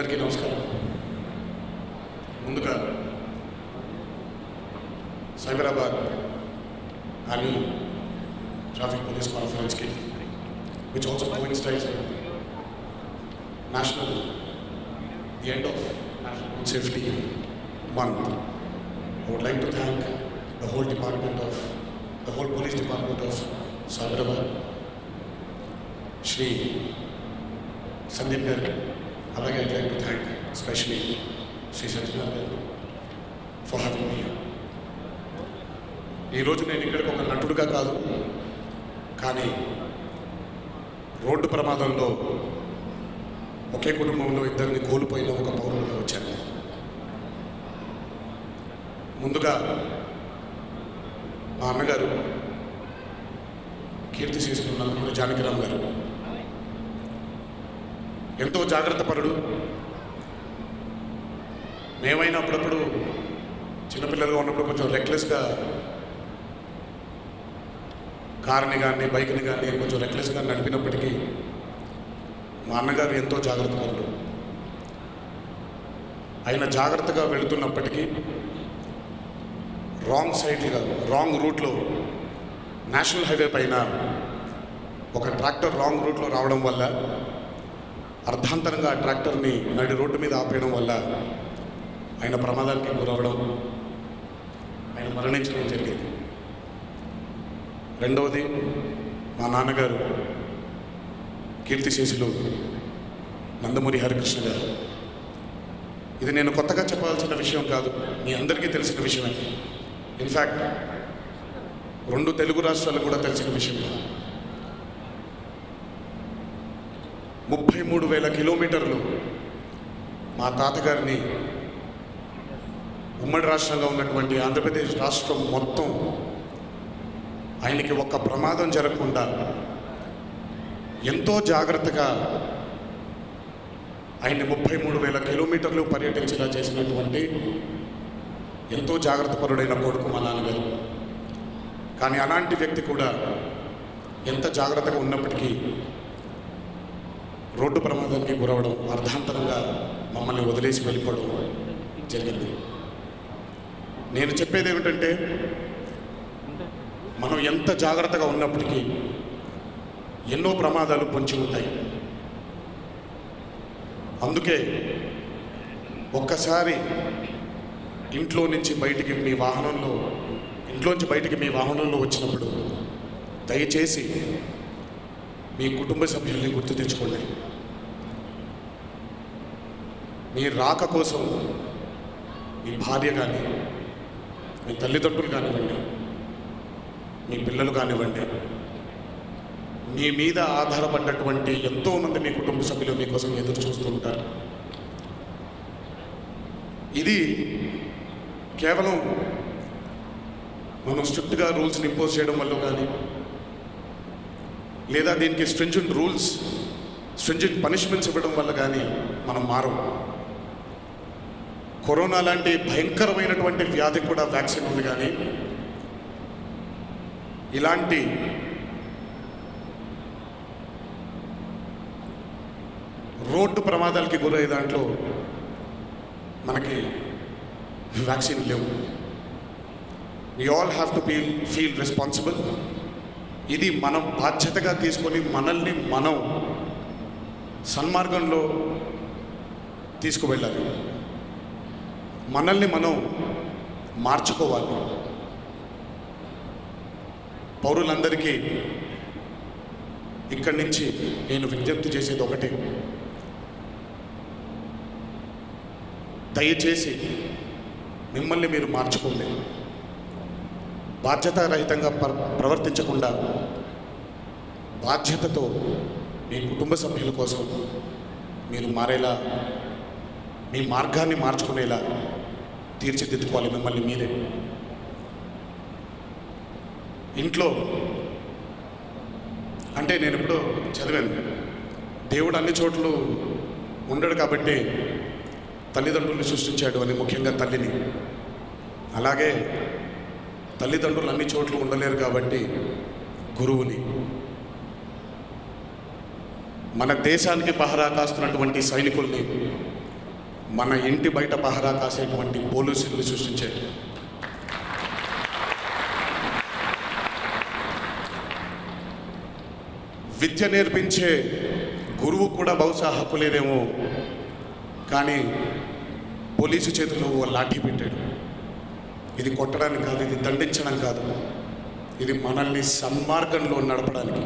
అందరికీ నమస్కారం. ముందుగా సైబరాబాద్ యాన్యువల్ ట్రాఫిక్ పోలీస్ కాన్ఫరెన్స్కి which also coincides with the end of National Road Safety Month. I would like to thank the whole police department of Cyberabad, Shri Sandeep Garu. Alage I'd like to thank especially Shri Sanjana Garu for having me here. ఈ రోజు నేను ఇక్కడికి ఒక నటుడుగా కాదు, కానీ road ప్రమాదంలో ఒకే కుటుంబంలో ఇద్దరిని కోల్పోయిన ఒక పౌరులుగా వచ్చాను. ముందుగా మా అన్నగారు కీర్తిశేషులు నందమూరి జానకిరామ్ గారు ఎంతో జాగ్రత్త పరుడు. మేమైనా అప్పుడప్పుడు చిన్నపిల్లలుగా ఉన్నప్పుడు కొంచెం రెక్లెస్గా కార్ని కానీ బైక్ని కానీ కొంచెం రెక్లెస్గా నడిపినప్పటికీ మా అన్నగారు ఎంతో జాగ్రత్త పరుడు. ఆయన జాగ్రత్తగా వెళుతున్నప్పటికీ రాంగ్ రూట్లో నేషనల్ హైవే పైన ఒక ట్రాక్టర్ రాంగ్ రూట్లో రావడం వల్ల అర్ధాంతరంగా ఆ ట్రాక్టర్ని నడి రోడ్డు మీద ఆపేయడం వల్ల ఆయన ప్రమాదానికి గురవడం, ఆయన మరణించడం జరిగింది. రెండవది మా నాన్నగారు కీర్తిశేషులు నందమూరి హరికృష్ణ గారు. ఇది నేను కొత్తగా చెప్పాల్సిన విషయం కాదు, మీ అందరికీ తెలిసిన విషయమే. ఇన్ఫ్యాక్ట్ 2 తెలుగు రాష్ట్రాలకు కూడా తెలిసిన విషయం. 33,000 కిలోమీటర్లు మా తాతగారిని ఉమ్మడి రాష్ట్రంగా ఉన్నటువంటి ఆంధ్రప్రదేశ్ రాష్ట్రం మొత్తం ఆయనకి ఒక్క ప్రమాదం జరగకుండా ఎంతో జాగ్రత్తగా ఆయన్ని 33,000 కిలోమీటర్లు పర్యటించేలా చేసినటువంటి ఎంతో జాగ్రత్తపరుడైన కొడుకు మా నాన్నగారు. కానీ అలాంటి వ్యక్తి కూడా ఎంత జాగ్రత్తగా ఉన్నప్పటికీ రోడ్డు ప్రమాదానికి గురవడం, అర్ధాంతరంగా మమ్మల్ని వదిలేసి వెళ్ళిపోవడం జరిగింది. నేను చెప్పేది ఏమిటంటే, మనం ఎంత జాగ్రత్తగా ఉన్నప్పటికీ ఎన్నో ప్రమాదాలు పొంచి ఉంటాయి. అందుకే ఒక్కసారి ఇంట్లోంచి బయటికి మీ వాహనంలో వచ్చినప్పుడు దయచేసి మీ కుటుంబ సభ్యుల్ని గుర్తు తెచ్చుకోండి. మీ రాక కోసం మీ భార్య కానీ, మీ తల్లిదండ్రులు కానివ్వండి, మీ పిల్లలు కానివ్వండి, మీ మీద ఆధారపడ్డటువంటి ఎంతోమంది మీ కుటుంబ సభ్యులు మీకోసం ఎదురు చూస్తూ ఉంటారు. ఇది కేవలం మనం స్ట్రిక్ట్గా రూల్స్ని ఇంపోజ్ చేయడం వల్ల కానీ, లేదా దీనికి స్ట్రింజెంట్ పనిష్మెంట్స్ ఇవ్వడం వల్ల కానీ మనం మారం. కరోనా లాంటి భయంకరమైనటువంటి వ్యాధికి కూడా వ్యాక్సిన్ ఉంది, కానీ ఇలాంటి రోడ్డు ప్రమాదాలకి గురయ్యే దాంట్లో మనకి వ్యాక్సిన్ లేవు. We all have to feel responsible. ఇది మనం బాధ్యతగా తీసుకొని మనల్ని మనం సన్మార్గంలో తీసుకువెళ్ళాలి. మనల్ని మనం మార్చుకోవాలి. పౌరులందరికీ ఇక్కడి నుంచి నేను విజ్ఞప్తి చేసేది ఒకటే, దయచేసి మిమ్మల్ని మీరు మార్చుకోండి. బాధ్యతారహితంగా ప్రవర్తించకుండా బాధ్యతతో మీ కుటుంబ సభ్యుల కోసం మీరు మారేలా, మీ మార్గాన్ని మార్చుకునేలా తీర్చిదిద్దుకోవాలి మిమ్మల్ని మీరే. ఇంట్లో అంటే నేను ఎప్పుడో చదివాను, దేవుడు అన్ని చోట్ల ఉండడు కాబట్టి తల్లిదండ్రుల్ని సృష్టించాడు అని, ముఖ్యంగా తల్లిని. అలాగే తల్లిదండ్రులు అన్ని చోట్ల ఉండలేరు కాబట్టి గురువుని, మన దేశానికి పహరా కాస్తున్నటువంటి సైనికుల్ని, మన ఇంటి బయట పహరా కాసేటువంటి పోలీసులు సృష్టించారు. విద్య నేర్పించే గురువు కూడా బహుశా హక్కు లేదేమో, కానీ పోలీసు చేతిలో ఓ లాఠీ పెట్టాడు. ఇది కొట్టడానికి కాదు, ఇది దండించడం కాదు, ఇది మనల్ని సన్మార్గంలో నడపడానికి.